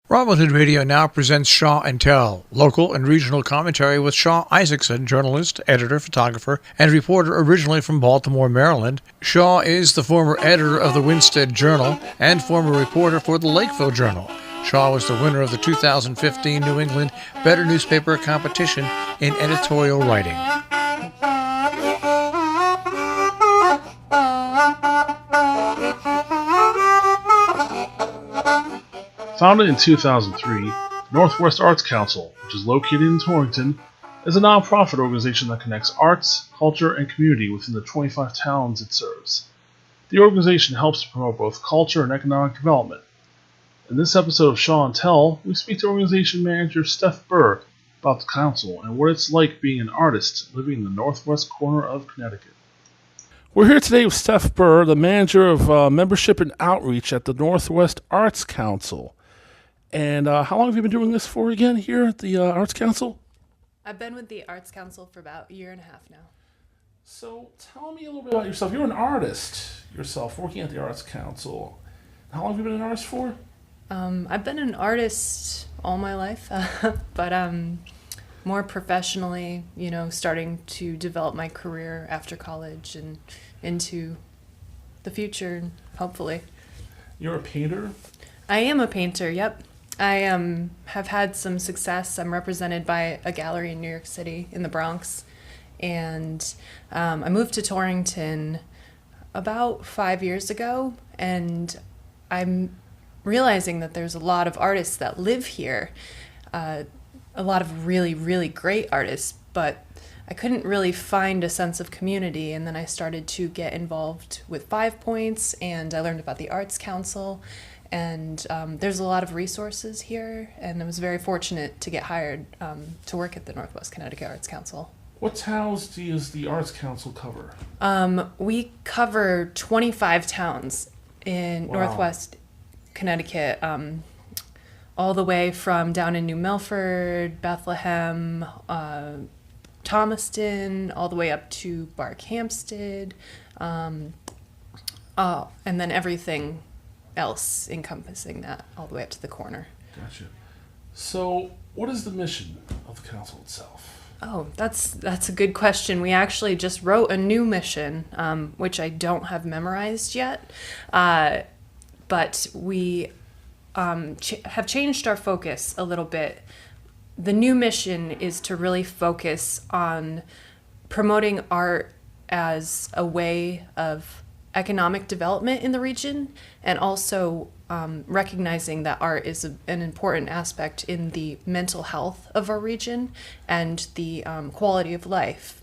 Robin Hood Radio now presents Shaw and Tell, local and regional commentary with Shaw Izikson, journalist, editor, photographer, and reporter originally from Baltimore, Maryland. Shaw is the former editor of the Winsted Journal and former reporter for the Lakeville Journal. Shaw was the winner of the 2015 New England Better Newspaper Competition in editorial writing. Founded in 2003, Northwest Arts Council, which is located in Torrington, is a nonprofit organization that connects arts, culture, and community within the 25 towns it serves. The organization helps to promote both culture and economic development. In this episode of Shaw and Tell, we speak to organization manager Steph Burr about the council and what it's like being an artist living in the northwest corner of Connecticut. We're here today with Steph Burr, the manager of membership and outreach at the Northwest Arts Council. And how long have you been doing this for again here at the Arts Council? I've been with the Arts Council for about a year and a half now. So tell me a little bit about yourself. You're an artist yourself, working at the Arts Council. How long have you been an artist for? I've been an artist all my life, but more professionally, starting to develop my career after college and into the future, hopefully. You're a painter? I am a painter, yep. I have had some success. I'm represented by a gallery in New York City, in the Bronx. And I moved to Torrington about 5 years ago, and I'm realizing that there's a lot of artists that live here, a lot of really, really great artists, but I couldn't really find a sense of community. And then I started to get involved with 5 Points, and I learned about the Arts Council. And there's a lot of resources here, and I was very fortunate to get hired to work at the Northwest Connecticut Arts Council. What towns does the Arts Council cover? We cover 25 towns in Wow. Northwest Connecticut, all the way from down in New Milford, Bethlehem, Thomaston, all the way up to Barkhamsted, and then everything else encompassing that all the way up to the corner. Gotcha. So, what is the mission of the council itself? Oh, that's a good question. We actually just wrote a new mission, which I don't have memorized yet, but we have changed our focus a little bit. The new mission is to really focus on promoting art as a way of economic development in the region, and also recognizing that art is an important aspect in the mental health of our region and the quality of life.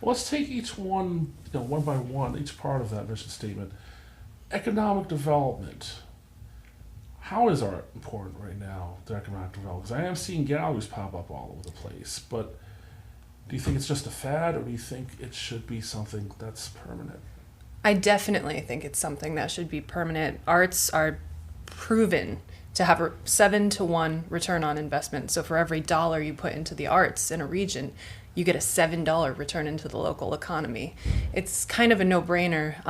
Well, let's take each one, one by one, each part of that mission statement. Economic development. How is art important right now to economic development? Because I am seeing galleries pop up all over the place, but do you think it's just a fad, or do you think it should be something that's permanent? I definitely think it's something that should be permanent. Arts are proven to have a 7-to-1 return on investment. So for every dollar you put into the arts in a region, you get a $7 return into the local economy. It's kind of a no-brainer.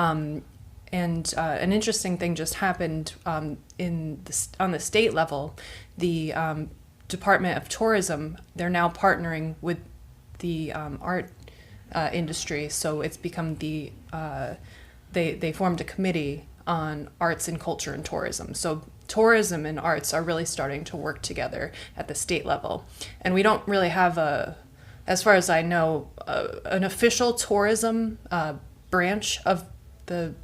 And an interesting thing just happened on the state level. The Department of Tourism, they're now partnering with the art industry. So it's become they formed a committee on arts and culture and tourism. So tourism and arts are really starting to work together at the state level. And we don't really have as far as I know, an official tourism branch of the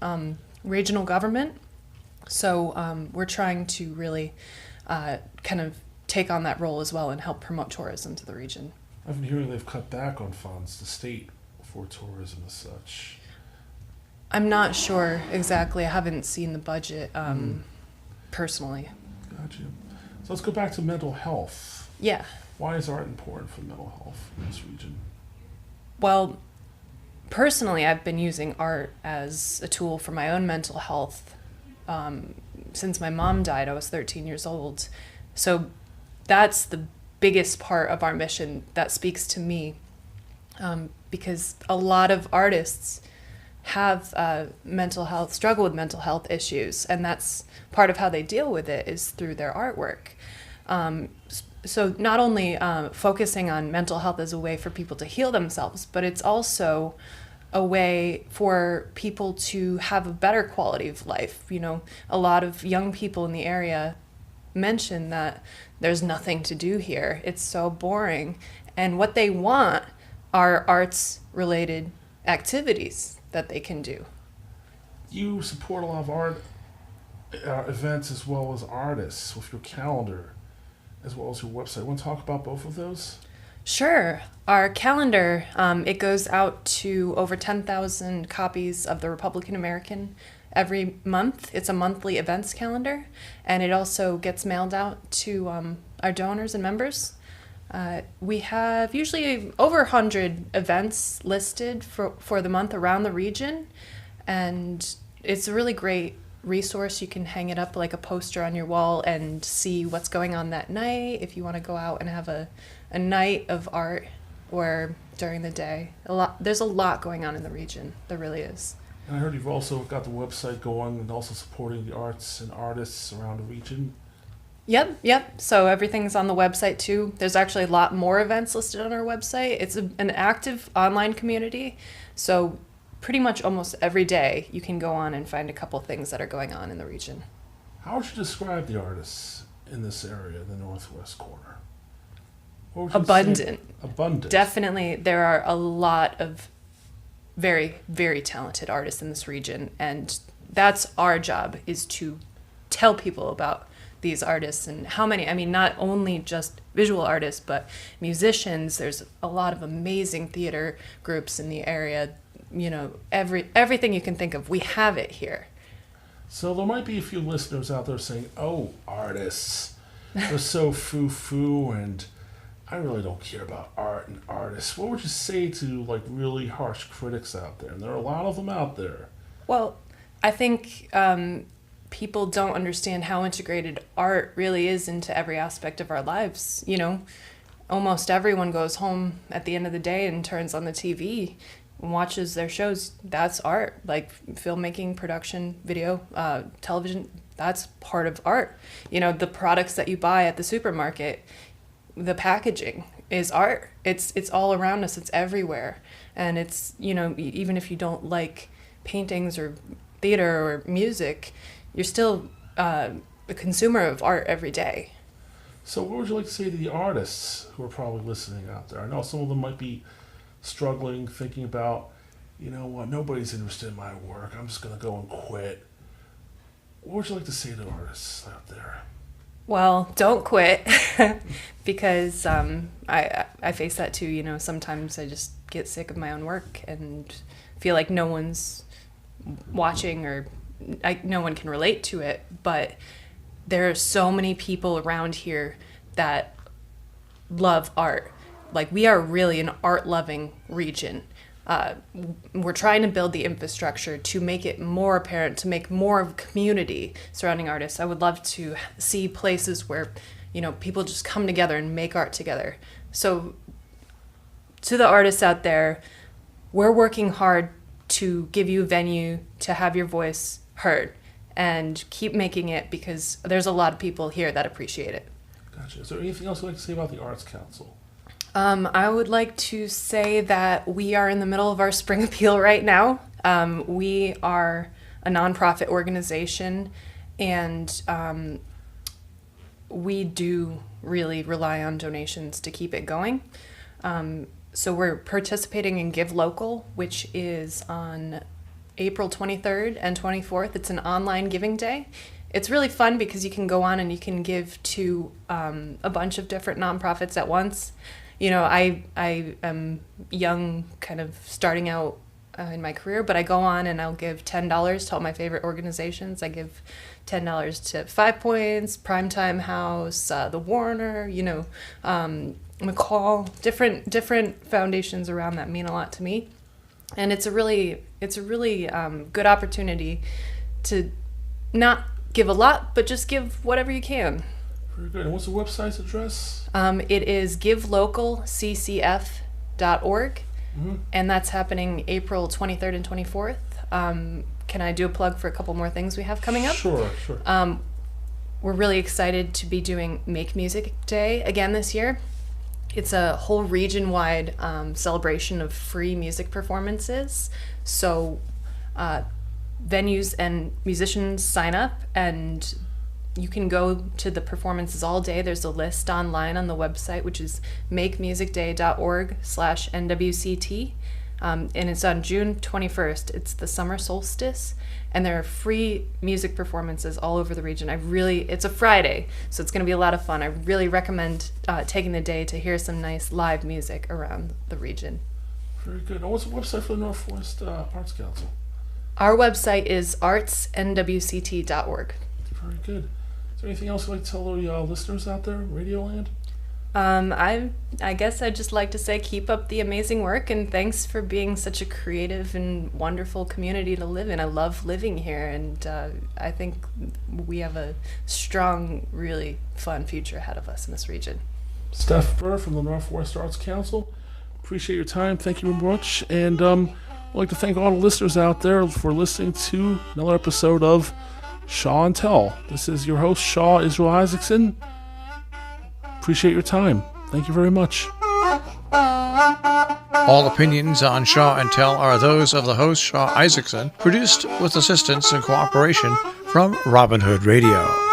regional government. So we're trying to really kind of take on that role as well and help promote tourism to the region. I've been hearing they've cut back on funds, the state, for tourism as such. I'm not sure exactly. I haven't seen the budget personally. Gotcha. So let's go back to mental health. Yeah. Why is art important for mental health in this region? Well, personally, I've been using art as a tool for my own mental health since my mom died. I was 13 years old. So that's the biggest part of our mission that speaks to me, because a lot of artists have struggle with mental health issues, and that's part of how they deal with it is through their artwork. So not only focusing on mental health as a way for people to heal themselves, but it's also a way for people to have a better quality of life. You know, a lot of young people in the area mention that there's nothing to do here. It's so boring. And what they want are arts-related activities that they can do. You support a lot of art events as well as artists with your calendar, as well as your website. Want to talk about both of those? Sure. Our calendar, it goes out to over 10,000 copies of the Republican American every month. It's a monthly events calendar, and it also gets mailed out to our donors and members. We have usually over 100 events listed for the month around the region, and it's a really great resource. You can hang it up like a poster on your wall and see what's going on that night if you want to go out and have a night of art or during the day. There's a lot going on in the region. There really is. And I heard you've also got the website going and also supporting the arts and artists around the region. Yep. So everything's on the website too. There's actually a lot more events listed on our website. It's an active online community. So pretty much almost every day you can go on and find a couple things that are going on in the region. How would you describe the artists in this area, the northwest corner? What would you say? Abundant. Definitely, there are a lot of very, very talented artists in this region, and that's our job, is to tell people about these artists and how many. I mean, not only just visual artists, but musicians. There's a lot of amazing theater groups in the area. You know, everything you can think of, we have it here. So there might be a few listeners out there saying, "Oh, artists, they're so foo-foo, and I really don't care about art and artists." What would you say to like really harsh critics out there? And there are a lot of them out there. Well, I think people don't understand how integrated art really is into every aspect of our lives. You know, almost everyone goes home at the end of the day and turns on the TV and watches their shows. That's art. Like filmmaking, production, video, television, that's part of art. You know, the products that you buy at the supermarket, the packaging is art. It's all around us. It's everywhere. And it's, you know, even if you don't like paintings or theater or music, you're still a consumer of art every day. So what would you like to say to the artists who are probably listening out there? I know some of them might be struggling, thinking about, you know what, nobody's interested in my work. I'm just going to go and quit. What would you like to say to artists out there? Well, don't quit, because I face that too. You know, sometimes I just get sick of my own work and feel like no one's watching, or no one can relate to it. But there are so many people around here that love art. Like, we are really an art-loving region. We're trying to build the infrastructure to make it more apparent, to make more of a community surrounding artists. I would love to see places where, you know, people just come together and make art together. So to the artists out there, we're working hard to give you a venue to have your voice heard, and keep making it, because there's a lot of people here that appreciate it. Gotcha. Is there anything else you'd like to say about the Arts Council? I would like to say that we are in the middle of our spring appeal right now. We are a nonprofit organization, and we do really rely on donations to keep it going. So we're participating in Give Local, which is on April 23rd and 24th. It's an online giving day. It's really fun because you can go on and you can give to a bunch of different nonprofits at once. You know, I am young, kind of starting out in my career, but I go on and I'll give $10 to all my favorite organizations. I give $10 to 5 Points, Primetime House, the Warner, you know, McCall, different foundations around that mean a lot to me. And it's a really good opportunity to not give a lot, but just give whatever you can. Very good. And what's the website's address? It is givelocalccf.org, and that's happening April 23rd and 24th. Can I do a plug for a couple more things we have coming up? Sure. we're really excited to be doing Make Music Day again this year. It's a whole region-wide celebration of free music performances. So venues and musicians sign up, and you can go to the performances all day. There's a list online on the website, which is makemusicday.org/NWCT. And it's on June 21st. It's the summer solstice, and there are free music performances all over the region. It's a Friday, so it's going to be a lot of fun. I really recommend taking the day to hear some nice live music around the region. Very good. And what's the website for the Northwest Arts Council? Our website is artsnwct.org. Very good. Is there anything else you'd like to tell the listeners out there, Radio Land? I guess I'd just like to say keep up the amazing work, and thanks for being such a creative and wonderful community to live in. I love living here, and I think we have a strong, really fun future ahead of us in this region. Steph Burr from the Northwest Arts Council, appreciate your time. Thank you very much. And I'd like to thank all the listeners out there for listening to another episode of Shaw and Tell. This is your host, Shaw Izikson. Appreciate your time. Thank you very much. All opinions on Shaw and Tell are those of the host, Shaw Izikson, produced with assistance and cooperation from Robin Hood Radio.